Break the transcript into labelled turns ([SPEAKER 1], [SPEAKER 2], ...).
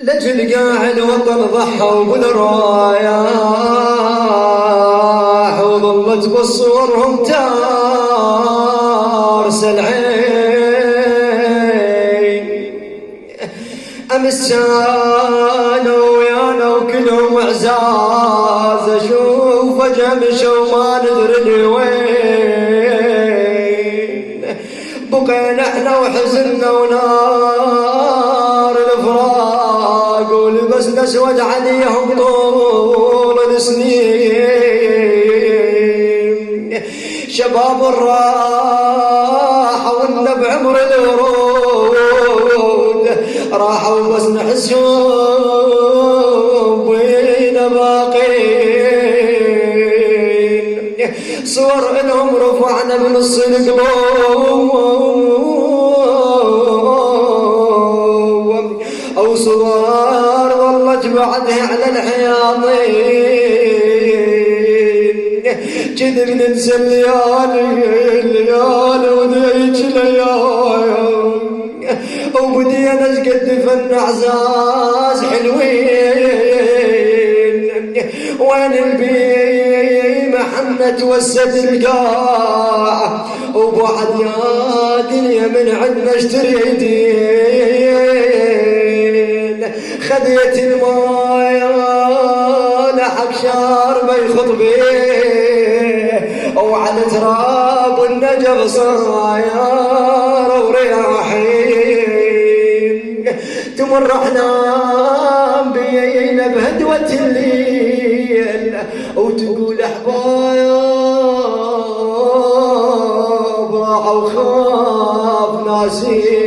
[SPEAKER 1] لجل قاعد وطن ضحوا بالرايح وظلت بصورهم تارس العين. امس كانوا ويانا وكلهم اعزاز اشوف فجأة مشوا ما ندري وين. بقينا احنا وحزننا ونار الفراق ولبسنا اسود عليهم طول السنين. شباب الراحة وإن بعمر الورود راحوا بس نحسهم وين باقين. صور إنهم رفعنا بنص القلوب أو صور ظلت بعدها على الحياضين. كذب ننسى الليالي وذيك ليالي وبدينا اسقد فن اعزاز حلوين. وين البيمة حنت وسد القاع وبعد يا دنيا من عندنا اشتريتين. خذيت المايه لحق شاربه يخط بيه وعلى تراب النجف صاير ورياحين. تمر احلام بينا بهدوة الليل وتقول احباب راحوا خاف ناسين.